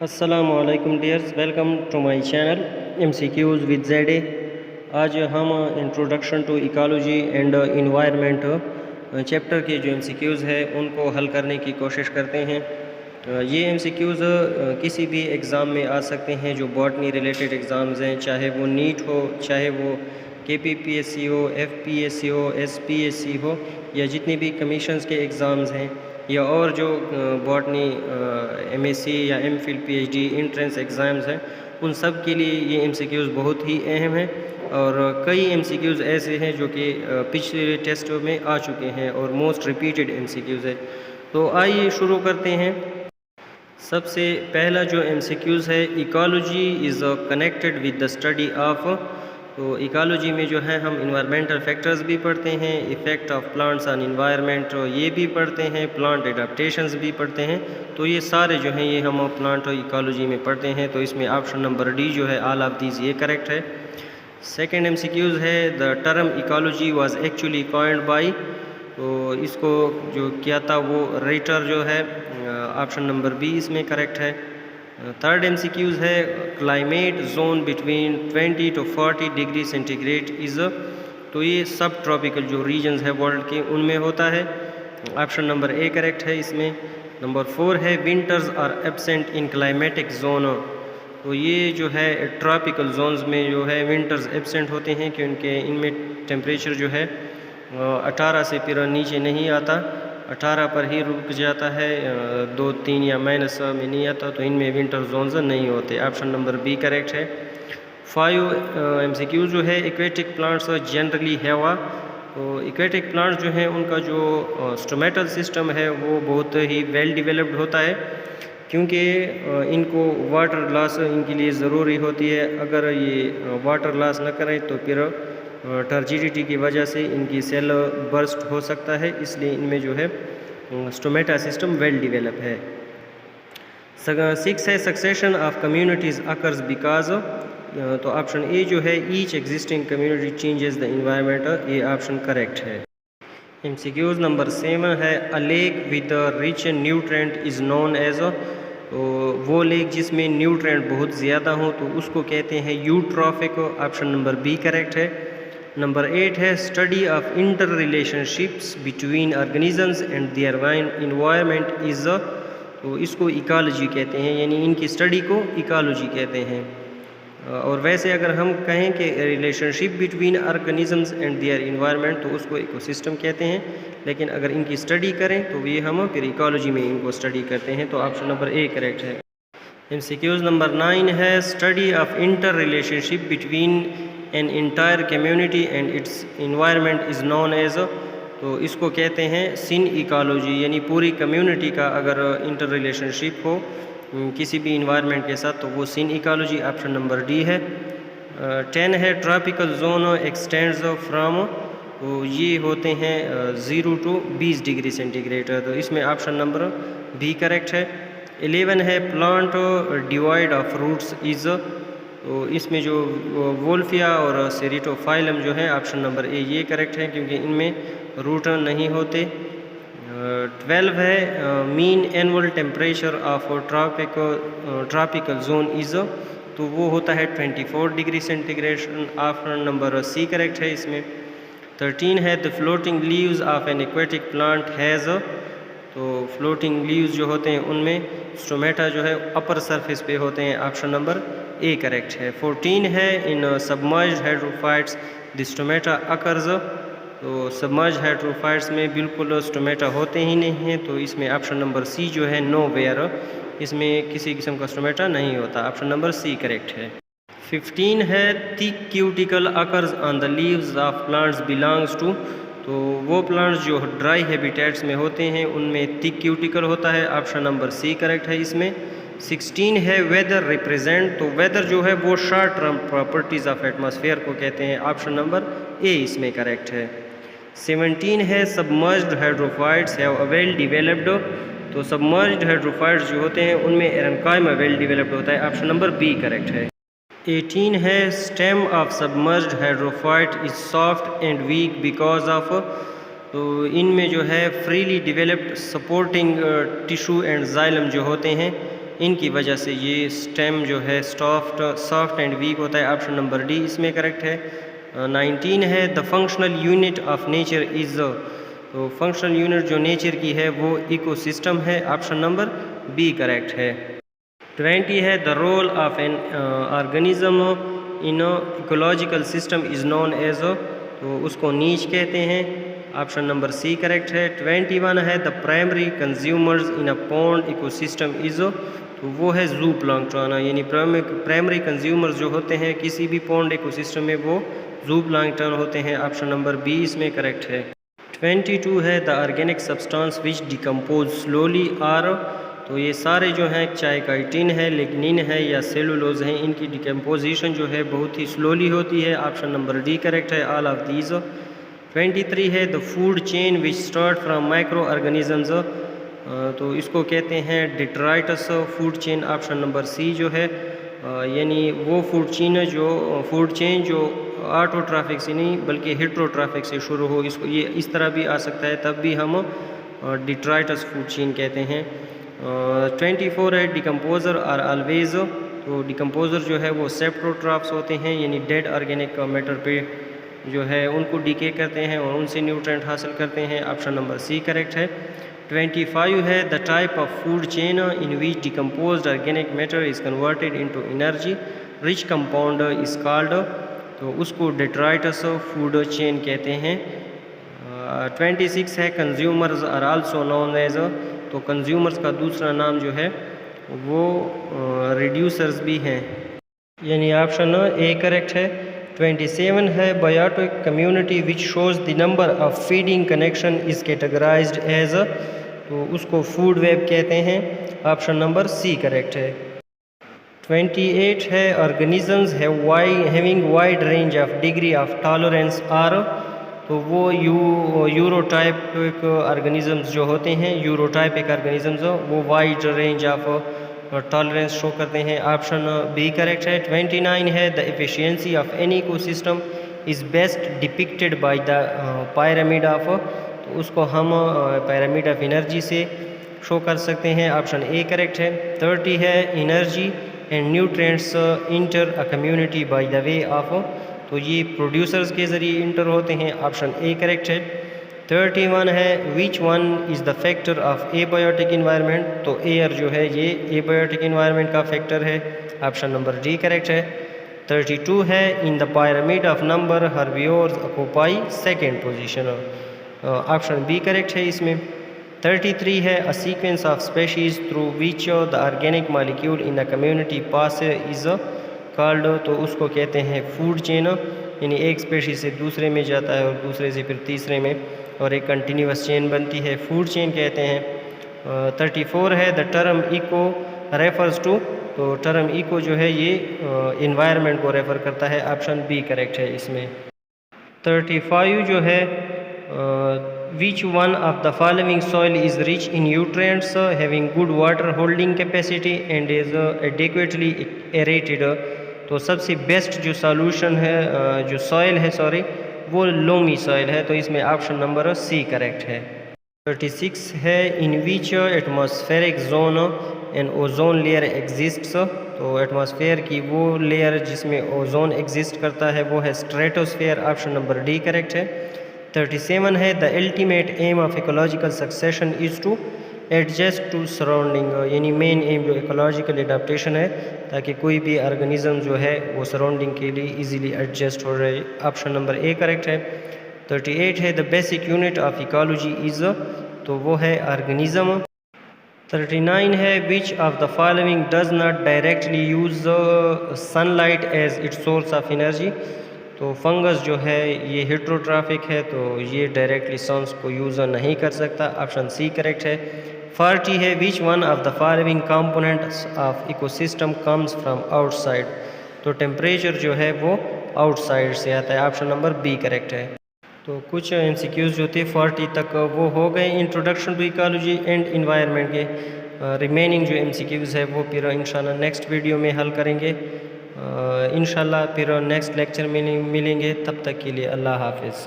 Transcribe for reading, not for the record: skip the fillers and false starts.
अस्सलामु अलैकुम dears, welcome to my channel MCQs with ZA। आज हम introduction to ecology and environment chapter के जो MCQs है उनको हल करने की कोशिश करते हैं। ये MCQs किसी भी एग्ज़ाम में आ सकते हैं जो बॉटनी रिलेटेड एग्ज़ाम्स हैं, चाहे वो नीट हो, चाहे वो KPPSC हो, FPSC हो, SPSC हो, या जितने भी कमीशंस के एग्ज़ाम्स हैं, या और जो बॉटनी MSc या MPhil PhD इंट्रेंस एग्ज़ाम्स हैं, उन सब के लिए ये MCQs बहुत ही अहम हैं। और कई MCQs ऐसे हैं जो कि पिछले टेस्टों में आ चुके हैं और मोस्ट रिपीटेड MCQs है। तो आइए शुरू करते हैं। सबसे पहला जो MCQs है, ecology is connected with the study of. तो इकोलॉजी में जो है हम इन्वायरमेंटल फैक्टर्स भी पढ़ते हैं, effect of plants on environment ये भी पढ़ते हैं, प्लांट एडाप्टेशंस भी पढ़ते हैं। तो ये सारे जो हैं ये हम प्लांट इकोलॉजी में पढ़ते हैं। तो इसमें ऑप्शन नंबर डी जो है, ऑल ऑफ दीज, ये करेक्ट है। सेकेंड MCQs है, the term ecology was actually coined bye. तो इसको जो किया था वो राइटर जो है, ऑप्शन नंबर बी इसमें करेक्ट है। थर्ड MCQs है, climate zone between 20 to 40 degree centigrade is. तो ये सब ट्रॉपिकल जो रीजन्स है वर्ल्ड के उनमें होता है। ऑप्शन नंबर ए करेक्ट है इसमें। नंबर 4 है, winters are absent in climatic zone. तो ये जो है ट्रॉपिकल जोन्स में जो है विंटर्स एब्सेंट होते हैं क्योंकि इनमें टेम्परेचर जो है 18 से फिर नीचे नहीं आता, 18 पर ही रुक जाता है, 2-3 या माइनस में नहीं आता। तो इनमें विंटर जोन्स नहीं होते। ऑप्शन नंबर बी करेक्ट है। 5 MCQ जो है, एक्वेटिक प्लांट्स जनरली हैवा। तो एक्वेटिक प्लांट्स जो हैं उनका जो स्टोमेटल सिस्टम है वो बहुत ही वेल डेवलप्ड होता है क्योंकि इनको वाटर लॉस इनके लिए ज़रूरी होती है। अगर ये वाटर लॉस न करें तो फिर टर्जिडिटी की वजह से इनकी सेल बर्स्ट हो सकता है, इसलिए इनमें जो है स्टोमेटा सिस्टम वेल डेवलप है। 6 है, succession of communities occurs because. तो ऑप्शन ए जो है, each existing community changes the environment, ये ऑप्शन करेक्ट है। MCQs नंबर 7 है, a lake with rich nutrient is known as. तो वो लेक जिसमें न्यूट्रेंट बहुत ज़्यादा हो तो उसको कहते हैं यूट्रॉफिक। ऑप्शन नंबर बी करेक्ट है। नंबर 8 है, study of inter relationships between organisms and their environment is. तो इसको इकोलॉजी कहते हैं, यानी इनकी स्टडी को इकोलॉजी कहते हैं। और वैसे अगर हम कहें कि relationship between organisms and their environment तो उसको इकोसिस्टम कहते हैं, लेकिन अगर इनकी स्टडी करें तो ये हम फिर इकोलॉजी में इनको स्टडी करते हैं। तो ऑप्शन नंबर ए करेक्ट है। MCQs नंबर 9 है, study of interrelationship between an entire community and its environment is known as. तो इसको कहते हैं सिन इकोलॉजी, यानी पूरी कम्युनिटी का अगर इंटर रिलेशनशिप हो किसी भी इन्वायरमेंट के साथ तो वो सिन इकोलॉजी। ऑप्शन नंबर डी है। 10 है, ट्रॉपिकल जोन एक्सटेंड्स फ्राम। तो ये होते हैं 0 to 20 डिग्री सेंटीग्रेड। तो इसमें ऑप्शन नंबर बी करेक्ट है। 11 है, plant devoid of roots is. तो इसमें जो वोल्फिया और सेरिटोफाइलम जो है, ऑप्शन नंबर ए ये करेक्ट है क्योंकि इनमें रूट नहीं होते। 12 है, mean annual temperature of tropical zone is. तो वो होता है 24 degree centigrade. Option number C correct है इसमें। 13 है, the floating leaves of an aquatic plant has. तो फ्लोटिंग लीव्स जो होते हैं उनमें स्टोमेटा जो है अपर सरफेस पे होते हैं। ऑप्शन नंबर ए करेक्ट है। 14 है, in submerged hydrophytes the stomata occurs. तो सबमर्ज हाइड्रोफाइट्स में बिल्कुल स्टोमेटा होते ही नहीं हैं, तो इसमें ऑप्शन नंबर सी जो है, नो वेयर, इसमें किसी किस्म का स्टोमेटा नहीं होता। ऑप्शन नंबर सी करेक्ट है। 15 है, thick cuticle occurs on the leaves of plants belongs to. तो वो प्लांट्स जो ड्राई हैबिटेट्स में होते हैं उनमें थिक क्यूटिकल होता है। ऑप्शन नंबर सी करेक्ट है इसमें। 16 है, वेदर रिप्रेजेंट। तो वेदर जो है वो short term properties of atmosphere को कहते हैं। ऑप्शन नंबर ए इसमें करेक्ट है। 17 है, submerged hydrophytes have a well developed. तो सबमर्ज्ड हाइड्रोफाइट्स जो होते हैं उनमें एरेनकाइमा वेल डेवलप्ड होता है। ऑप्शन नंबर बी करेक्ट है। 18 है, stem of submerged hydrophyte is soft and weak because of. तो इनमें जो है freely developed supporting tissue and xylem जो होते हैं इनकी वजह से ये स्टेम जो है सॉफ्ट एंड वीक होता है। ऑप्शन नंबर डी इसमें करेक्ट है। 19 है the functional unit of nature is, तो फंक्शनल यूनिट जो नेचर की है वो इकोसिस्टम है। ऑप्शन नंबर बी करेक्ट है। 20 है the role of an organism in ecological system is known as, तो उसको नीच कहते हैं। ऑप्शन नंबर सी करेक्ट है। 21 है the primary consumers in a pond ecosystem is, तो वो है जू प्लांक्टन, यानी प्राइमरी कंज्यूमर्स जो होते हैं किसी भी पॉन्ड इकोसिस्टम में वो जू प्लांक्टन होते हैं। ऑप्शन नंबर बी इसमें करेक्ट है। 22 है the organic substance which decompose slowly are, तो ये सारे जो हैं चाहे काइटिन है, लिग्निन है या सेलुलोज हैं, इनकी डिकम्पोजिशन जो है बहुत ही स्लोली होती है। ऑप्शन नंबर डी करेक्ट है, ऑल ऑफ दीज। 23 है the food chain which start from microorganisms, तो इसको कहते हैं detritus food chain. Option number C जो है यानी वो फूड चेन जो ऑटोट्रॉफिक से नहीं बल्कि हेट्रोट्रॉफिक से शुरू हो, इसको ये इस तरह भी आ सकता है, तब भी हम डिट्राइटस फूड चेन कहते हैं। 24 है डिकम्पोज़र आर ऑलवेज, तो डिकम्पोज़र जो है वो सेप्टोट्रॉफ्स होते हैं, यानी डेड ऑर्गेनिक मैटर पे जो है उनको डीके करते हैं और उनसे न्यूट्रेंट हासिल करते हैं। ऑप्शन नंबर सी करेक्ट है। 25 है the type of food chain in which decomposed organic matter is converted into energy rich compound is called, तो उसको डिट्राइटस फूड चेन कहते हैं। 26 है consumers are also known as, तो कंज्यूमर्स का दूसरा नाम जो है वो रिड्यूसर्स भी हैं, यानी ऑप्शन ए करेक्ट है। 27 है biotic community which shows the number of feeding connection is categorised as, तो उसको फूड वेब कहते हैं। ऑप्शन नंबर सी करेक्ट है। 28 है organisms having wide range of degree of tolerance are, तो वो यूरोटाइपिक ऑर्गेनिजम्स जो होते हैं, यूरोटाइपिक ऑर्गेनिजम्स वो wide range of tolerance show करते हैं। ऑप्शन बी करेक्ट है। 29 है the efficiency of any ecosystem is best depicted by the pyramid of, तो उसको हम पिरामिड ऑफ एनर्जी से शो कर सकते हैं। ऑप्शन ए करेक्ट है। 30 है energy and nutrients inter a community by the way of, तो ये प्रोड्यूसर्स के ज़रिए इंटर होते हैं। ऑप्शन ए करेक्ट है। 31 है which one is the factor of abiotic environment, तो एयर जो है ये एबायोटिक इन्वायरमेंट का फैक्टर है। ऑप्शन नंबर डी करेक्ट है। 32 है in the pyramid of number herbivores occupy second position, option B correct है इसमें। 33 है a sequence of species through which the organic molecule in a community pass is called, तो उसको कहते हैं food chain, यानी एक स्पेशीज से दूसरे में जाता है और दूसरे से फिर तीसरे में और एक कंटिन्यूस चेन बनती है, फूड चेन कहते हैं। 34 है the term eco refers to, तो टर्म इको जो है ये इन्वायरमेंट को रेफ़र करता है। ऑप्शन बी करेक्ट है इसमें। 35 जो है which one of the following soil is rich in nutrients having good water holding capacity and is adequately aerated, तो सबसे बेस्ट जो सॉल्यूशन है जो सॉइल है वो लोमी सॉइल है, तो इसमें ऑप्शन नंबर सी करेक्ट है। 36 है in which atmospheric zone and ozone layer exists, तो एटमॉस्फेयर की वो लेयर जिसमें ओजोन एग्जिस्ट करता है वो है stratosphere. Option number D correct है। 37 है the ultimate aim of ecological succession is to adjust to surrounding, यानी मेन एम जो इकोलॉजिकल एडाप्टेशन है ताकि कोई भी ऑर्गेनिज्म जो है वो सराउंडिंग के लिए इजीली एडजस्ट हो रहे। ऑप्शन नंबर ए करेक्ट है। 38 है the basic unit of ecology is, तो वो है ऑर्गेनिज्म। 39 है which of the following does not directly use sunlight as its source of energy, तो फंगस जो है ये हेट्रोट्रॉफिक है तो ये डायरेक्टली सन्स को यूज़ नहीं कर सकता। ऑप्शन सी करेक्ट है। 40 है which one of the following components of ecosystem comes from outside, तो टेम्परेचर जो है वो आउटसाइड से आता है। ऑप्शन नंबर बी करेक्ट है। तो कुछ MCQs जो थे 40 तक वो हो गए introduction to ecology and environment के। रिमेनिंग जो MCQs है वो फिर इंशाल्लाह नेक्स्ट वीडियो में हल करेंगे। इंशाल्लाह फिर नेक्स्ट लेक्चर में मिलेंगे, तब तक के लिए अल्लाह हाफिज़।